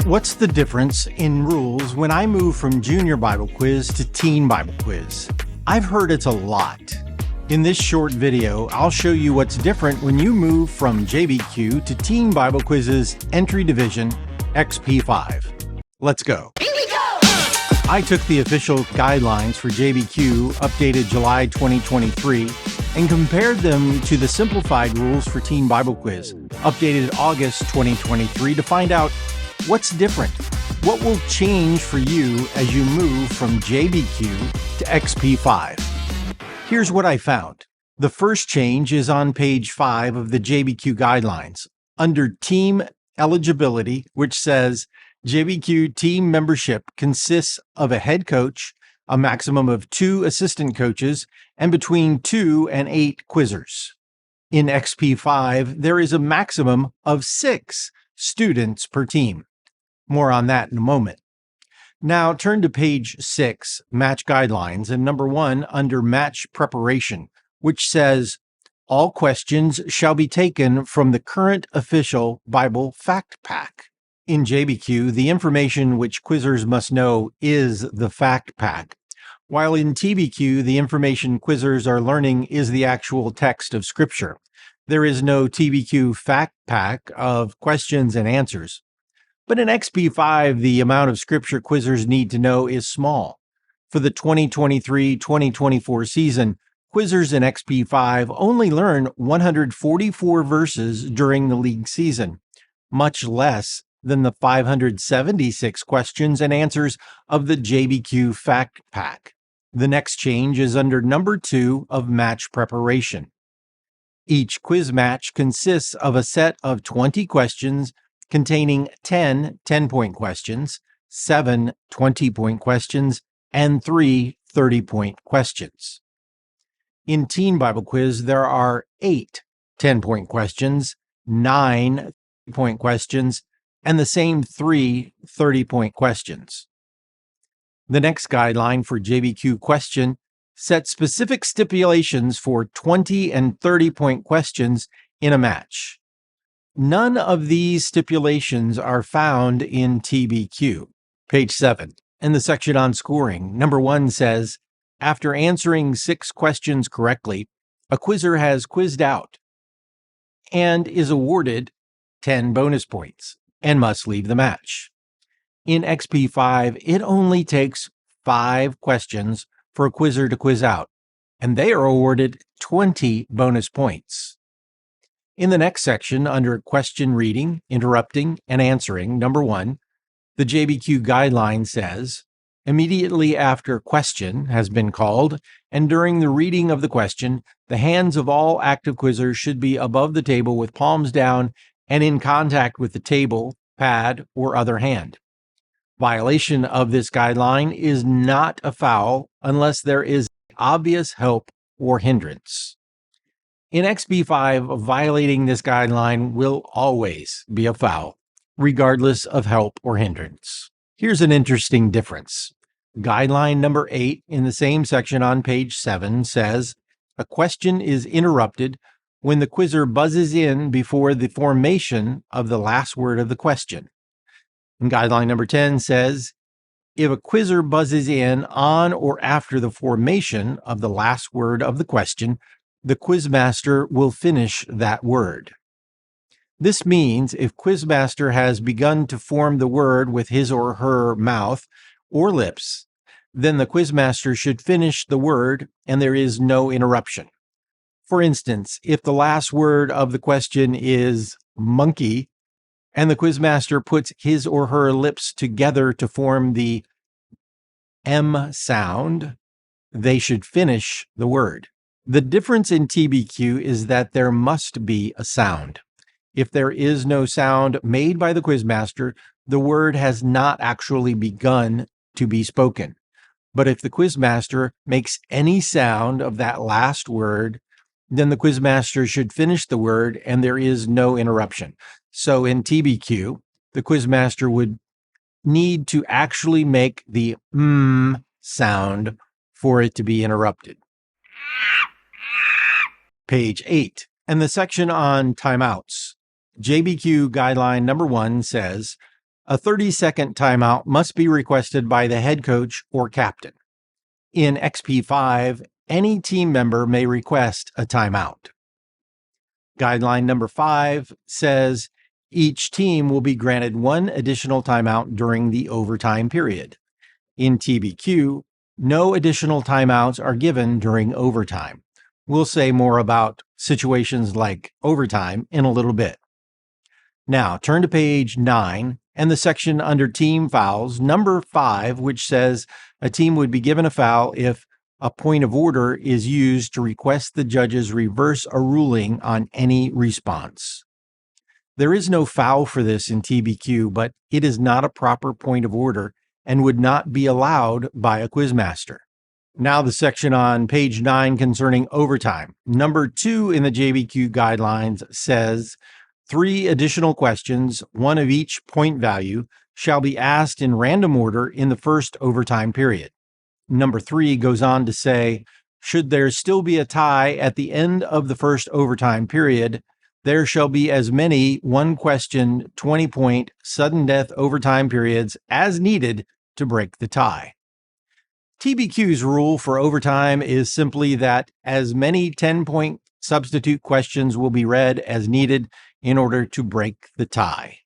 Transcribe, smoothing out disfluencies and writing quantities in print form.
What's the difference in rules when I move from Junior Bible Quiz to Teen Bible Quiz? I've heard it's a lot. In this short video, I'll show you what's different when you move from JBQ to Teen Bible Quiz's entry division, XP5. Let's go. Here we go! I took the official guidelines for JBQ, updated July 2023, and compared them to the Simplified rules for Teen Bible Quiz, updated August 2023, to find out what's different. What will change for you as you move from JBQ to XP5? Here's what I found. The first change is on page 5 of the JBQ Guidelines, under Team Eligibility, which says JBQ team membership consists of a head coach, a maximum of 2 assistant coaches, and between 2 and 8 quizzers. In XP5, there is a maximum of 6 students per team. More on that in a moment. Now turn to page 6, Match Guidelines, and number 1 under Match Preparation, which says, all questions shall be taken from the current official Bible Fact Pack. In JBQ, the information which quizzers must know is the Fact Pack, while in TBQ, the information quizzers are learning is the actual text of Scripture. There is no TBQ Fact Pack of questions and answers. But in XP5, the amount of Scripture quizzers need to know is small. For the 2023-2024 season, quizzers in XP5 only learn 144 verses during the league season, much less than the 576 questions and answers of the JBQ Fact Pack. The next change is under number 2 of Match Preparation. Each quiz match consists of a set of 20 questions containing 10 10-point questions, 7 20-point questions, and 3 30-point questions. In Teen Bible Quiz, there are 8 10-point questions, 9 30-point questions, and the same 3 30-point questions. The next guideline for JBQ Question sets specific stipulations for 20 and 30-point questions in a match. None of these stipulations are found in TBQ. Page 7. In the section on scoring, number 1 says, after answering 6 questions correctly, a quizzer has quizzed out and is awarded 10 bonus points and must leave the match. In XP5, it only takes 5 questions for a quizzer to quiz out, and they are awarded 20 bonus points. In the next section, under Question Reading, Interrupting, and Answering, number 1, the JBQ Guideline says, immediately after question has been called, and during the reading of the question, the hands of all active quizzers should be above the table with palms down and in contact with the table, pad, or other hand. Violation of this guideline is not a foul unless there is obvious help or hindrance. In XP5, violating this guideline will always be a foul, regardless of help or hindrance. Here's an interesting difference. Guideline number 8 in the same section on page 7 says, a question is interrupted when the quizzer buzzes in before the formation of the last word of the question. And guideline number 10 says, if a quizzer buzzes in on or after the formation of the last word of the question, the quizmaster will finish that word. This means if quizmaster has begun to form the word with his or her mouth or lips, then the quizmaster should finish the word and there is no interruption. For instance, if the last word of the question is monkey, and the quizmaster puts his or her lips together to form the M sound, they should finish the word. The difference in TBQ is that there must be a sound. If there is no sound made by the quizmaster, the word has not actually begun to be spoken. But if the quizmaster makes any sound of that last word, then the quizmaster should finish the word and there is no interruption. So in TBQ, the quizmaster would need to actually make the sound for it to be interrupted. Page 8, and the section on timeouts. JBQ Guideline number 1 says, A 30-second timeout must be requested by the head coach or captain. In XP5, any team member may request a timeout. Guideline number 5 says each team will be granted one additional timeout during the overtime period. In TBQ, no additional timeouts are given during overtime. We'll say more about situations like overtime in a little bit. Now, turn to page 9 and the section under team fouls, number 5, which says a team would be given a foul if a point of order is used to request the judges reverse a ruling on any response. There is no foul for this in TBQ, but it is not a proper point of order and would not be allowed by a quizmaster. Now the section on page 9 concerning overtime. Number 2 in the JBQ guidelines says 3 additional questions, one of each point value, shall be asked in random order in the first overtime period. Number 3 goes on to say, should there still be a tie at the end of the first overtime period, there shall be as many 1-question, 20-point sudden death overtime periods as needed to break the tie. TBQ's rule for overtime is simply that as many 10-point substitute questions will be read as needed in order to break the tie.